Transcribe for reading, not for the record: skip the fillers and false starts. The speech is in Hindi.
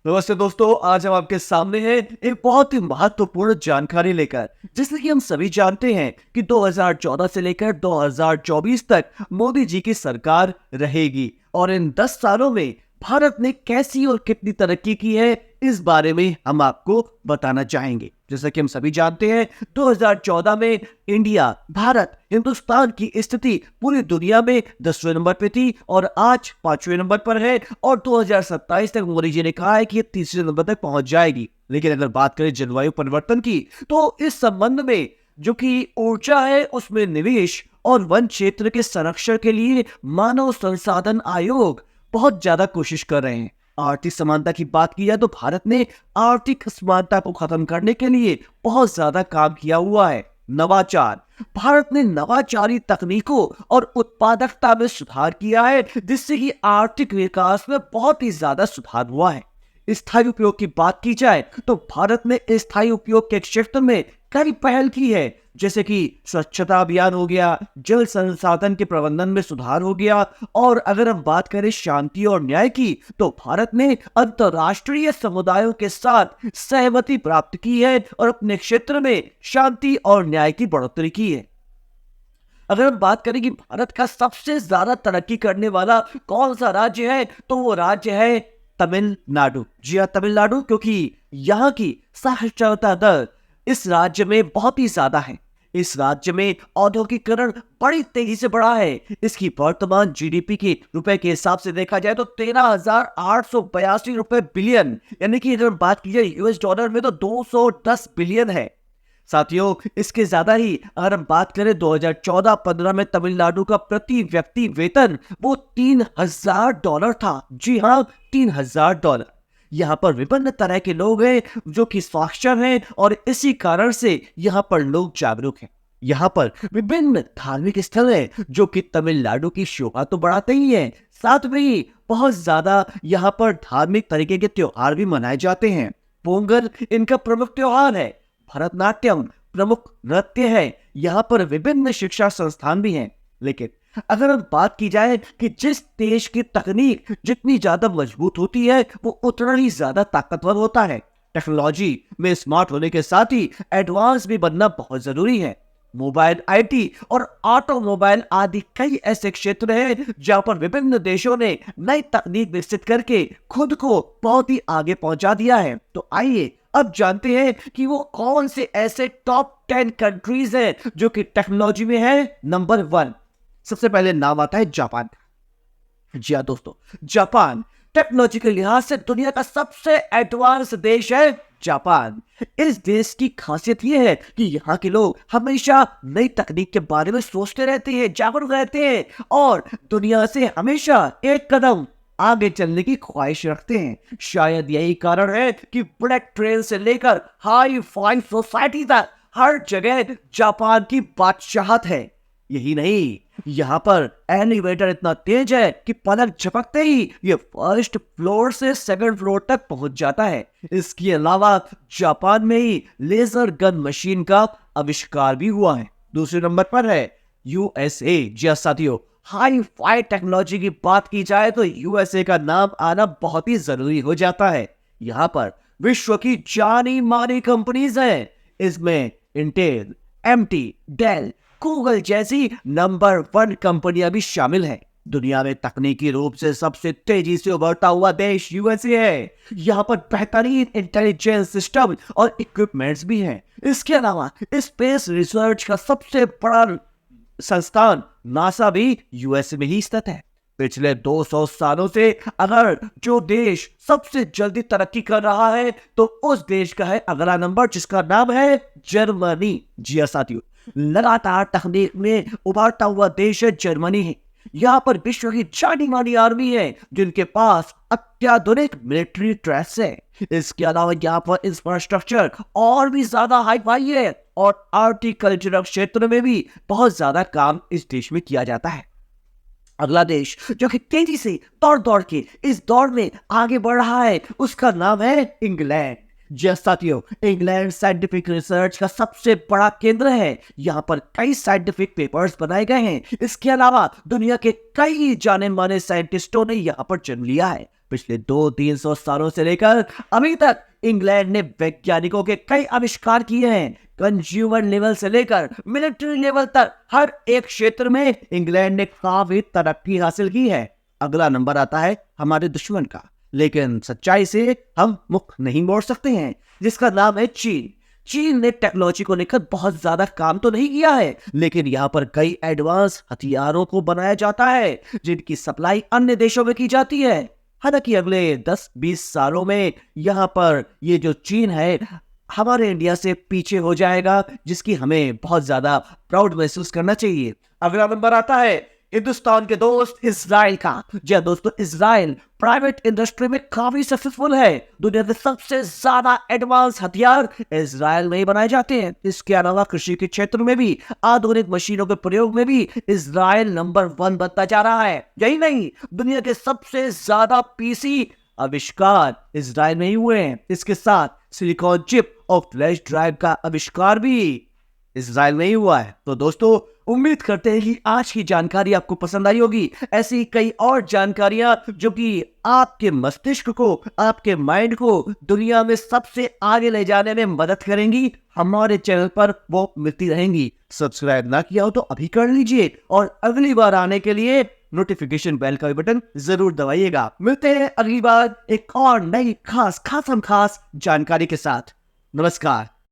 नमस्ते दोस्तों, आज हम आपके सामने हैं एक बहुत ही महत्वपूर्ण जानकारी लेकर। जैसे कि हम सभी जानते हैं कि 2014 से लेकर 2024 तक मोदी जी की सरकार रहेगी और इन 10 सालों में भारत ने कैसी और कितनी तरक्की की है, इस बारे में हम आपको बताना चाहेंगे। जैसा कि हम सभी जानते हैं, 2014 में इंडिया, भारत, हिंदुस्तान की स्थिति पूरी दुनिया में 10वें नंबर पे थी और आज 5वें नंबर पर है और 2027 तक मोदी जी ने कहा है कि ये 3रे नंबर तक पहुंच जाएगी। लेकिन अगर बात करें जलवायु परिवर्तन की, तो इस संबंध में जो कि ऊर्जा है उसमें निवेश और वन क्षेत्र के संरक्षण के लिए मानव संसाधन आयोग बहुत ज्यादा कोशिश कर रहे हैं। आर्थिक समानता की बात की जाए तो भारत ने आर्थिक असमानता को खत्म करने के लिए बहुत ज्यादा काम किया हुआ है। नवाचार, भारत ने नवाचारी तकनीकों और उत्पादकता में सुधार किया है, जिससे कि आर्थिक विकास में बहुत ही ज्यादा सुधार हुआ है। स्थायी उपयोग की बात की जाए तो भारत ने स्थायी उपयोग के क्षेत्र में कई पहल की है, जैसे कि स्वच्छता अभियान हो गया, जल संसाधन के प्रबंधन में सुधार हो गया। और अगर हम बात करें शांति और न्याय की, तो भारत ने अंतर्राष्ट्रीय समुदायों के साथ सहमति प्राप्त की है और अपने क्षेत्र में शांति और न्याय की बढ़ोतरी की है। अगर हम बात करें कि भारत का सबसे ज्यादा तरक्की करने वाला कौन सा राज्य है, तो वो राज्य है तमिलनाडु। जी हाँ, तमिलनाडु, क्योंकि यहाँ की साक्षरता दर इस राज्य में बहुत ही ज्यादा है। इस राज्य में औद्योगिकरण बड़ी तेजी से बढ़ा है। इसकी वर्तमान जीडीपी के रुपए के हिसाब से देखा जाए तो 13,882 रुपए बिलियन, यानी कि अगर बात की जाए यूएस डॉलर में तो 210 बिलियन है। साथियों, इसके ज्यादा ही अगर हम बात करें 2014-15 में तमिलनाडु का प्रति व्यक्ति वेतन वो $3,000 था। जी हाँ, $3,000। यहाँ पर विभिन्न तरह के लोग हैं जो कि साक्षर हैं और इसी कारण से यहाँ पर लोग जागरूक हैं। यहाँ पर विभिन्न धार्मिक स्थल हैं जो कि तमिलनाडु की शोभा तो बढ़ाते ही हैं, साथ में ही बहुत ज्यादा यहाँ पर धार्मिक तरीके के त्योहार भी मनाए जाते हैं। पोंगल इनका प्रमुख त्योहार है। भरतनाट्यम प्रमुख नृत्य है। यहाँ पर विभिन्न शिक्षा संस्थान भी हैं। लेकिन अगर हम बात की जाए कि जिस देश की तकनीक जितनी ज्यादा मजबूत होती है वो उतना ही ज्यादा ताकतवर होता है। टेक्नोलॉजी में स्मार्ट होने के साथ ही एडवांस भी बनना बहुत जरूरी है। मोबाइल, आईटी और ऑटोमोबाइल आदि कई ऐसे क्षेत्र हैं जहां पर विभिन्न देशों ने नई तकनीक विकसित करके खुद को बहुत ही आगे पहुंचा दिया है। तो आइए अब जानते हैं कि वो कौन से ऐसे टॉप 10 कंट्रीज हैं जो कि टेक्नोलॉजी में है नंबर 1। सबसे पहले नाम आता है जापान। जी हाँ दोस्तों, जापान टेक्नोलॉजी के लिहाज से दुनिया का सबसे एडवांस देश है जापान। इस देश की खासियत यह है कि यहाँ के लोग हमेशा नई तकनीक के बारे में सोचते रहते हैं, जागरूक रहते हैं और दुनिया से हमेशा एक कदम आगे चलने की ख्वाहिश रखते हैं। शायद यही कारण है कि बुलेट ट्रेन से लेकर हाई फाई सोसाइटी तक हर जगह जापान की बादशाहत है। यही नहीं, यहाँ पर एलिवेटर इतना तेज है कि पलक झपकते ही ये फर्स्ट फ्लोर से सेकंड फ्लोर तक पहुंच जाता है। इसके अलावा जापान में ही लेजर गन मशीन का आविष्कार भी हुआ है। दूसरे नंबर पर है यूएसए। जी साथियों, हाई फाई टेक्नोलॉजी की बात की जाए तो यूएसए का नाम आना बहुत ही जरूरी हो जाता है। यहाँ पर विश्व की जानी मानी कंपनीज हैं। इसमें इंटेल, एमटी, डेल, गूगल जैसी नंबर 1 कंपनियां भी शामिल हैं। दुनिया में तकनीकी रूप से सबसे तेजी से उभरता हुआ देश यूएसए है। यहाँ पर बेहतरीन इंटेलिजेंस सिस्टम और इक्विपमेंट्स भी हैं। इसके अलावा स्पेस रिसर्च का सबसे बड़ा संस्थान नासा भी यूएसए में ही स्थित है। पिछले 200 सालों से अगर जो देश सबसे जल्दी तरक्की कर रहा है तो उस देश का है अगला नंबर, जिसका नाम है जर्मनी। जी हाँ साथियों, लगातार तकनीक में उभरता हुआ देश है जर्मनी है। यहाँ पर विश्व की जानी मानी आर्मी है जिनके पास अत्याधुनिक मिलिट्री ड्रेस है। इसके अलावा यहाँ पर इंफ्रास्ट्रक्चर और भी ज्यादा हाई फाई है और आर्टिकल्चरल क्षेत्र में भी बहुत ज्यादा काम इस देश में किया जाता है। अगला देश जो कि तेजी से दौड़ के इस दौड़ में आगे बढ़ रहा है उसका नाम है इंग्लैंड। जी साथियों, इंग्लैंड साइंटिफिक रिसर्च का सबसे बड़ा केंद्र है। यहाँ पर कई साइंटिफिक पेपर्स बनाए गए हैं। इसके अलावा दुनिया के कई जाने माने साइंटिस्टों ने यहाँ पर जन्म लिया है। पिछले 200-300 सालों से लेकर अभी तक इंग्लैंड ने वैज्ञानिकों के कई आविष्कार किए हैं। कंज्यूमर लेवल से लेकर मिलिट्री लेवल तक हर एक क्षेत्र में इंग्लैंड ने काफी तरक्की हासिल की है। अगला नंबर आता है हमारे दुश्मन का, लेकिन सच्चाई से हम मुख नहीं मोड़ सकते हैं, जिसका नाम है चीन। चीन ने टेक्नोलॉजी को लेकर बहुत ज्यादा काम तो नहीं किया है, लेकिन यहाँ पर कई एडवांस हथियारों को बनाया जाता है जिनकी सप्लाई अन्य देशों में की जाती है। हालांकि अगले 10-20 सालों में यहाँ पर ये जो चीन है हमारे इंडिया से पीछे हो जाएगा, जिसकी हमें बहुत ज्यादा प्राउड महसूस करना चाहिए। अगला नंबर आता है हिंदुस्तान के दोस्त इजराइल का। जी हाँ दोस्तों, इजराइल प्राइवेट इंडस्ट्री में काफी सक्सेसफुल है। दुनिया के सबसे ज्यादा एडवांस हथियार इजराइल में ही बनाए जाते हैं। इसके अलावा कृषि के क्षेत्र में भी आधुनिक मशीनों के प्रयोग में भी इजराइल नंबर 1 बनता जा रहा है। यही नहीं, दुनिया के सबसे ज्यादा पीसी आविष्कार इजराइल में ही हुए हैं। इसके साथ सिलिकॉन चिप और फ्लैश ड्राइव का आविष्कार भी इजराइल में ही हुआ है। तो दोस्तों, उम्मीद करते हैं कि आज की जानकारी आपको पसंद आई होगी। ऐसी कई और जानकारियां जो कि आपके मस्तिष्क को, आपके माइंड को दुनिया में सबसे आगे ले जाने में मदद करेंगी, हमारे चैनल पर वो मिलती रहेंगी। सब्सक्राइब ना किया हो तो अभी कर लीजिए और अगली बार आने के लिए नोटिफिकेशन बेल का भी बटन जरूर दबाइएगा। मिलते हैं अगली बार एक और नई खास जानकारी के साथ। नमस्कार।